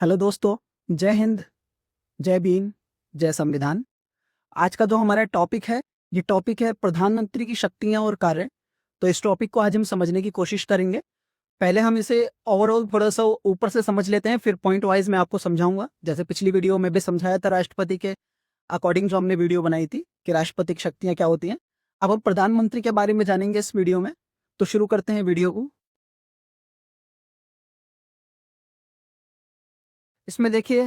Hello दोस्तों। जय हिंद, जय भीम, जय संविधान। आज का जो हमारा टॉपिक है, ये टॉपिक है प्रधानमंत्री की शक्तियां और कार्य। तो इस टॉपिक को आज हम समझने की कोशिश करेंगे। पहले हम इसे ओवरऑल थोड़ा सा ऊपर से समझ लेते हैं, फिर पॉइंट वाइज मैं आपको समझाऊंगा। जैसे पिछली वीडियो में भी समझाया था, राष्ट्रपति के अकॉर्डिंग जो हमने वीडियो बनाई थी कि राष्ट्रपति की शक्तियां क्या होती हैं। अब हम प्रधानमंत्री के बारे में जानेंगे इस वीडियो में। तो शुरू करते हैं वीडियो को। इसमें देखिए,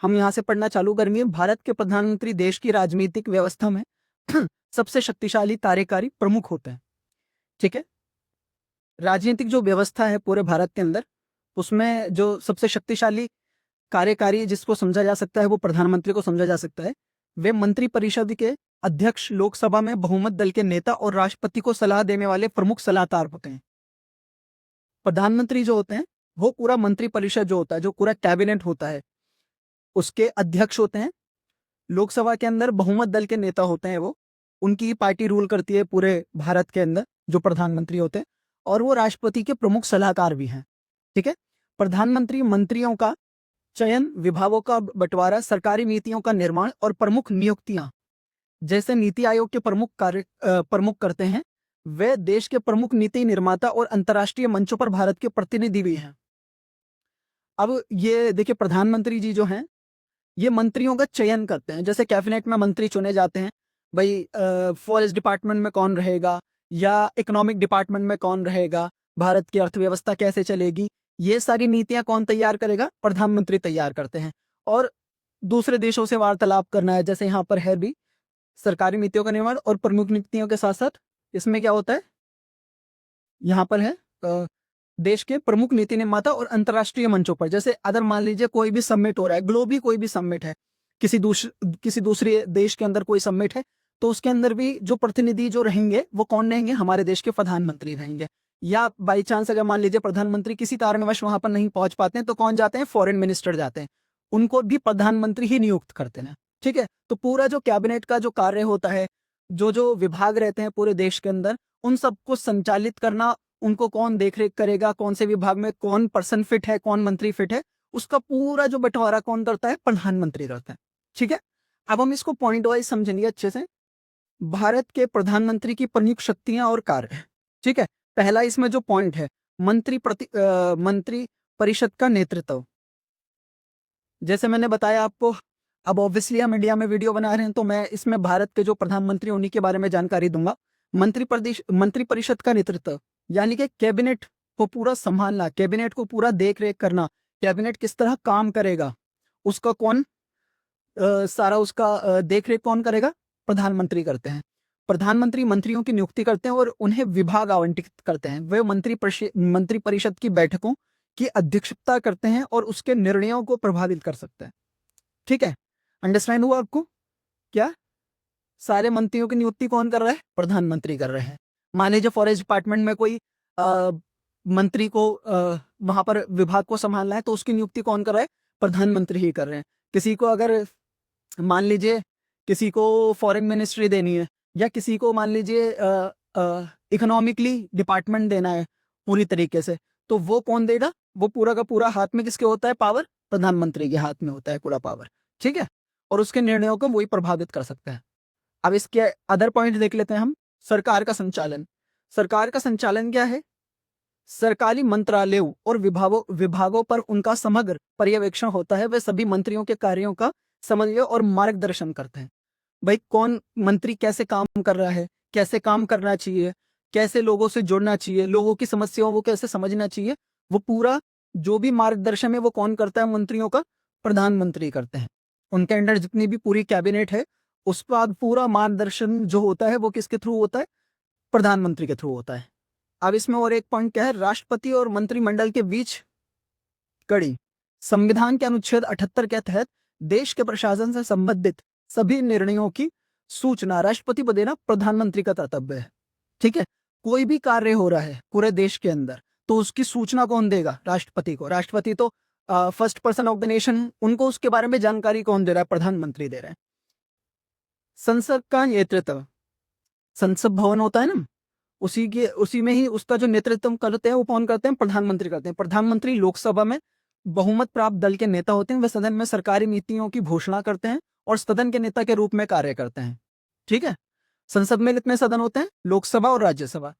हम यहाँ से पढ़ना चालू करेंगे। भारत के प्रधानमंत्री देश की राजनीतिक व्यवस्था में सबसे शक्तिशाली कार्यकारी प्रमुख होते हैं। ठीक है। राजनीतिक जो व्यवस्था है पूरे भारत के अंदर, उसमें जो सबसे शक्तिशाली कार्यकारी जिसको समझा जा सकता है वो प्रधानमंत्री को समझा जा सकता है। वे मंत्री परिषद के अध्यक्ष, लोकसभा में बहुमत दल के नेता और राष्ट्रपति को सलाह देने वाले प्रमुख सलाहकार होते हैं। प्रधानमंत्री जो होते हैं वो पूरा मंत्री परिषद जो होता है, जो पूरा कैबिनेट होता है, उसके अध्यक्ष होते हैं। लोकसभा के अंदर बहुमत दल के नेता होते हैं, वो उनकी पार्टी रूल करती है पूरे भारत के अंदर, जो प्रधानमंत्री होते हैं। और वो राष्ट्रपति के प्रमुख सलाहकार भी हैं। ठीक है। प्रधानमंत्री मंत्रियों का चयन, विभागों का बंटवारा, सरकारी नीतियों का निर्माण और प्रमुख नियुक्तियां, जैसे नीति आयोग के प्रमुख करते हैं। वे देश के प्रमुख नीति निर्माता और अंतर्राष्ट्रीय मंचों पर भारत के प्रतिनिधि भी हैं। अब ये देखिए, प्रधानमंत्री जी जो हैं, ये मंत्रियों का चयन करते हैं। जैसे कैबिनेट में मंत्री चुने जाते हैं, भाई फॉरेस्ट डिपार्टमेंट में कौन रहेगा, या इकोनॉमिक डिपार्टमेंट में कौन रहेगा, भारत की अर्थव्यवस्था कैसे चलेगी, ये सारी नीतियां कौन तैयार करेगा? प्रधानमंत्री तैयार करते हैं। और दूसरे देशों से वार्तालाप करना है, जैसे यहाँ पर है भी सरकारी नीतियों का निर्माण और प्रमुख नीतियों के साथ साथ इसमें क्या होता है, यहाँ पर है देश के प्रमुख नीति निर्माता और अंतर्राष्ट्रीय मंचों पर। जैसे अगर मान लीजिए कोई भी समिट हो रहा है, ग्लोबली कोई भी समिट है, किसी दूसरे देश के अंदर कोई समिट है, तो उसके अंदर भी जो प्रतिनिधि जो रहेंगे वो कौन रहेंगे? हमारे देश के प्रधानमंत्री रहेंगे। या बाई चांस अगर मान लीजिए प्रधानमंत्री किसी कारणवश वहां पर नहीं पहुंच पाते हैं, तो कौन जाते हैं? फॉरेन मिनिस्टर जाते हैं। उनको भी प्रधानमंत्री ही नियुक्त करते हैं। ठीक है। तो पूरा जो कैबिनेट का जो कार्य होता है, जो जो विभाग रहते हैं पूरे देश के अंदर, उन सबको संचालित करना, उनको कौन देखरेख करेगा, कौन से विभाग में कौन पर्सन फिट है, कौन मंत्री फिट है, उसका पूरा जो बंटवारा कौन करता है? प्रधानमंत्री करता है। ठीक है। अब हम इसको पॉइंट वाइज समझेंगे अच्छे से। भारत के प्रधानमंत्री की प्रमुख शक्तियां और कार्य। ठीक है। पहला इसमें जो पॉइंट है, मंत्री परिषद का नेतृत्व। जैसे मैंने बताया आपको, अब ऑब्वियसली हम इंडिया में वीडियो बना रहे हैं, तो मैं इसमें भारत के जो प्रधानमंत्री उन्हीं के बारे में जानकारी दूंगा। मंत्री परिषद का नेतृत्व यानी कि कैबिनेट को पूरा संभालना, कैबिनेट को पूरा देख रेख करना, कैबिनेट किस तरह काम करेगा, उसका कौन सारा उसका देख रेख कौन करेगा? प्रधानमंत्री करते हैं। प्रधानमंत्री मंत्रियों की नियुक्ति करते हैं और उन्हें विभाग आवंटित करते हैं। वे मंत्री परिषद की बैठकों की अध्यक्षता करते हैं और उसके निर्णयों को प्रभावित कर सकते हैं। ठीक है। अंडरस्टैंड हुआ आपको? क्या सारे मंत्रियों की नियुक्ति कौन कर रहा है? प्रधानमंत्री कर रहे हैं। मान लीजिए फॉरेस्ट डिपार्टमेंट में कोई मंत्री को वहां पर विभाग को संभालना है, तो उसकी नियुक्ति कौन कर रहा है? प्रधानमंत्री ही कर रहे हैं। किसी को अगर मान लीजिए किसी को फॉरेन मिनिस्ट्री देनी है, या किसी को मान लीजिए इकोनॉमिकली डिपार्टमेंट देना है पूरी तरीके से, तो वो कौन देगा? वो पूरा का पूरा हाथ में किसके होता है पावर? प्रधानमंत्री के हाथ में होता है पूरा पावर। ठीक है। और उसके निर्णयों को वही प्रभावित कर सकता है। अब इसके अदर पॉइंट देख लेते हैं हम। सरकार का संचालन। सरकार का संचालन क्या है? सरकारी मंत्रालयों और विभागों पर उनका समग्र पर्यवेक्षण होता है। वे सभी मंत्रियों के कार्यों का समन्वय और मार्गदर्शन करते हैं। भाई कौन मंत्री कैसे काम कर रहा है, कैसे काम करना चाहिए, कैसे लोगों से जुड़ना चाहिए, लोगों की समस्याओं को कैसे समझना चाहिए, वो पूरा जो भी मार्गदर्शन है वो कौन करता है? मंत्रियों का प्रधानमंत्री करते हैं। उनके अंडर जितनी भी पूरी कैबिनेट है, उस पर पूरा मार्गदर्शन जो होता है वो किसके थ्रू होता है? प्रधानमंत्री के थ्रू होता है। अब इसमें और एक पॉइंट क्या है? राष्ट्रपति और मंत्रिमंडल के बीच कड़ी। संविधान के अनुच्छेद 78 के तहत देश के प्रशासन से संबंधित सभी निर्णयों की सूचना राष्ट्रपति को देना प्रधानमंत्री का कर्तव्य है। ठीक है। कोई भी कार्य हो रहा है पूरे देश के अंदर, तो उसकी सूचना कौन देगा? राष्ट्रपति को। राष्ट्रपति तो first person of the nation, उनको उसके बारे में जानकारी कौन दे रहा है? प्रधानमंत्री दे रहे हैं। संसद का नेतृत्व। संसद भवन होता है ना, उसी में ही उसका जो नेतृत्व करते हैं वो कौन करते हैं? प्रधानमंत्री करते हैं। प्रधानमंत्री लोकसभा में बहुमत प्राप्त दल के नेता होते हैं। वे सदन में सरकारी नीतियों की घोषणा करते हैं और सदन के नेता के रूप में कार्य करते हैं। ठीक है। संसद में कितने सदन होते हैं? लोकसभा और राज्यसभा।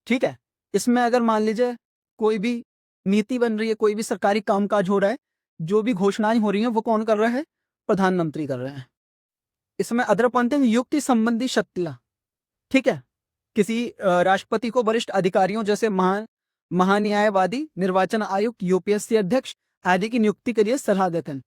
ठीक है। इसमें अगर मान लीजिए कोई भी नीति बन रही है, कोई भी सरकारी कामकाज हो रहा है, जो भी घोषणाएं हो रही हैं वो कौन कर रहा है? प्रधानमंत्री कर रहे हैं। इसमें अदर पॉइंट है युक्ति संबंधी शक्तियां। ठीक है। किसी राष्ट्रपति को वरिष्ठ अधिकारियों जैसे महान्यायवादी, निर्वाचन आयुक्त, यूपीएससी अध्यक्ष आदि की नियुक्ति के लिए सलाह देते हैं।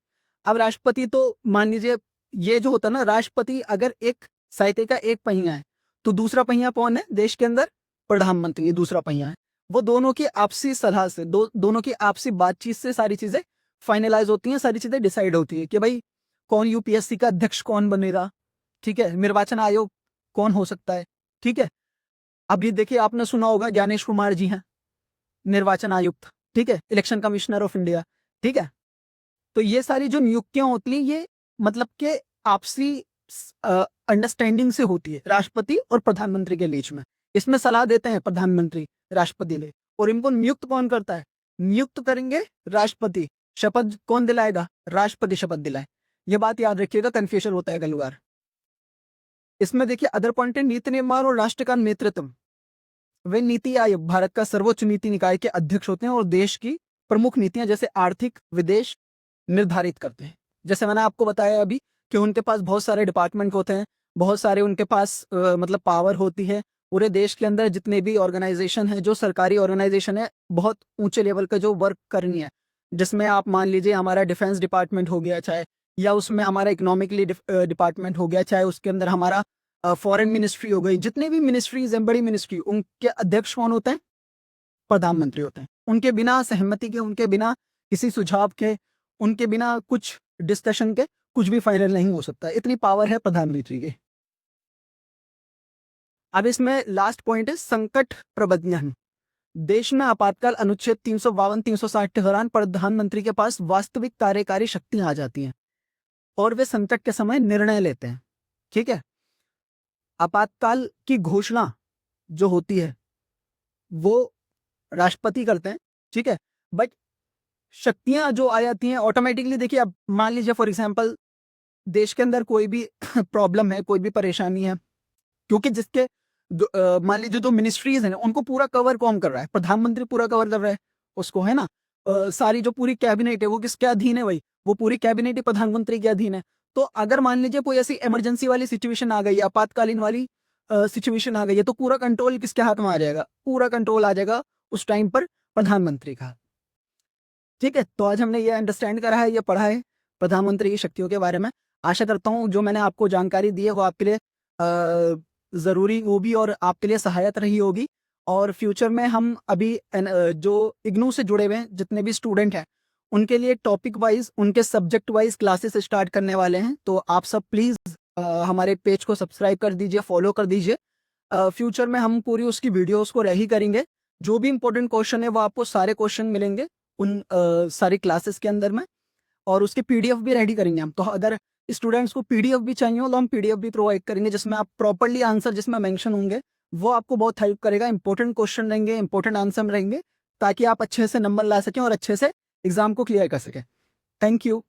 अब राष्ट्रपति तो मान लीजिए ये जो होता है ना, राष्ट्रपति अगर एक साइकिल का एक पहिया है तो दूसरा पहिया कौन है देश के अंदर? प्रधानमंत्री, ये दूसरा पहिया है। वो दोनों की आपसी सलाह से, दोनों की आपसी बातचीत से सारी चीजें फाइनलाइज होती हैं, सारी चीजें डिसाइड होती है कि भाई कौन यूपीएससी का अध्यक्ष कौन बनेगा। ठीक है। निर्वाचन आयोग कौन हो सकता है। ठीक है। अब ये देखिए, आपने सुना होगा ज्ञानेश कुमार जी हैं निर्वाचन आयुक्त। ठीक है। Election commissioner of India. ठीक है। तो ये सारी जो नियुक्तियां होती हैं ये मतलब के आपसी अंडरस्टैंडिंग से होती है राष्ट्रपति और प्रधानमंत्री के बीच में। इसमें सलाह देते हैं प्रधानमंत्री राष्ट्रपति ने, और इनको नियुक्त कौन करता है? नियुक्त करेंगे राष्ट्रपति। शपथ कौन दिलाएगा? राष्ट्रपति शपथ दिलाए। ये बात याद रखिएगा, कन्फ्यूजन होता है कई बार। इसमें देखिए अदर पॉइंट है नीति निर्माण और राष्ट्र का नेतृत्व। वे नीति आयोग भारत का सर्वोच्च नीति निकाय के अध्यक्ष होते हैं और देश की प्रमुख नीतियां जैसे आर्थिक, विदेश निर्धारित करते हैं। जैसे मैंने आपको बताया अभी कि उनके पास बहुत सारे डिपार्टमेंट होते हैं, बहुत सारे उनके पास मतलब पावर होती है। पूरे देश के अंदर जितने भी ऑर्गेनाइजेशन है, जो सरकारी ऑर्गेनाइजेशन है, बहुत ऊंचे लेवल का जो वर्क करनी है, जिसमें आप मान लीजिए हमारा डिफेंस डिपार्टमेंट हो गया चाहे, या उसमें हमारा इकोनॉमिकली डिपार्टमेंट हो गया, चाहे उसके अंदर हमारा फॉरेन मिनिस्ट्री हो गई, जितने भी मिनिस्ट्रीज हैं, बड़ी मिनिस्ट्री, उनके अध्यक्ष कौन होते हैं? प्रधानमंत्री होते हैं। उनके बिना सहमति के, उनके बिना किसी सुझाव के, उनके बिना कुछ डिस्कशन के कुछ भी फाइनल नहीं हो सकता। इतनी पावर है प्रधानमंत्री की। अब इसमें लास्ट पॉइंट है संकट प्रबंधन। देश में आपातकाल अनुच्छेद 352, 360 के दौरान प्रधानमंत्री के पास वास्तविक कार्यकारी शक्तियां आ जाती हैं और वे संकट के समय निर्णय लेते हैं। ठीक है। आपातकाल की घोषणा जो होती है वो राष्ट्रपति करते हैं। ठीक है। बट शक्तियां जो आ जाती हैं ऑटोमेटिकली, देखिए अब मान लीजिए फॉर एग्जांपल देश के अंदर कोई भी प्रॉब्लम है, कोई भी परेशानी है, क्योंकि जिसके मान लीजिए जो मिनिस्ट्रीज हैं उनको पूरा कवर कौन कर रहा है? प्रधानमंत्री पूरा कवर कर रहा है उसको, है ना। सारी जो पूरी कैबिनेट है वो किसके अधीन है भाई? वो पूरी कैबिनेट ही प्रधानमंत्री के अधीन है। तो अगर मान लीजिए कोई ऐसी इमरजेंसी वाली सिचुएशन आ गई, आपातकालीन वाली सिचुएशन आ गई है, तो पूरा कंट्रोल किसके हाथ में आ जाएगा? पूरा कंट्रोल आ जाएगा उस टाइम पर प्रधानमंत्री का। ठीक है। तो आज हमने ये अंडरस्टैंड करा है, ये पढ़ा है प्रधानमंत्री की शक्तियों के बारे में। आशा करता हूँ जो मैंने आपको जानकारी दी है वो आपके लिए ज़रूरी होगी और आपके लिए सहायता रही होगी। और फ्यूचर में हम अभी जो इग्नू से जुड़े हुए हैं जितने भी स्टूडेंट हैं उनके लिए टॉपिक वाइज, उनके सब्जेक्ट वाइज क्लासेस स्टार्ट करने वाले हैं। तो आप सब प्लीज़ हमारे पेज को सब्सक्राइब कर दीजिए, फॉलो कर दीजिए। फ्यूचर में हम पूरी उसकी वीडियोस को रेडी करेंगे। जो भी इंपॉर्टेंट क्वेश्चन है वो आपको सारे क्वेश्चन मिलेंगे उन सारी क्लासेस के अंदर में, और उसके पीडीएफ भी रेडी करेंगे हम। तो अगर स्टूडेंट्स को पीडीएफ भी चाहिए हो तो हम पीडीएफ भी प्रोवाइड करेंगे जिसमें आप प्रॉपर्ली आंसर जिसमें मेंशन होंगे, वो आपको बहुत हेल्प करेगा। इंपॉर्टेंट क्वेश्चन रहेंगे, इंपॉर्टेंट आंसर रहेंगे, ताकि आप अच्छे से नंबर ला सकें और अच्छे से एग्जाम को क्लियर कर सकें। Thank you.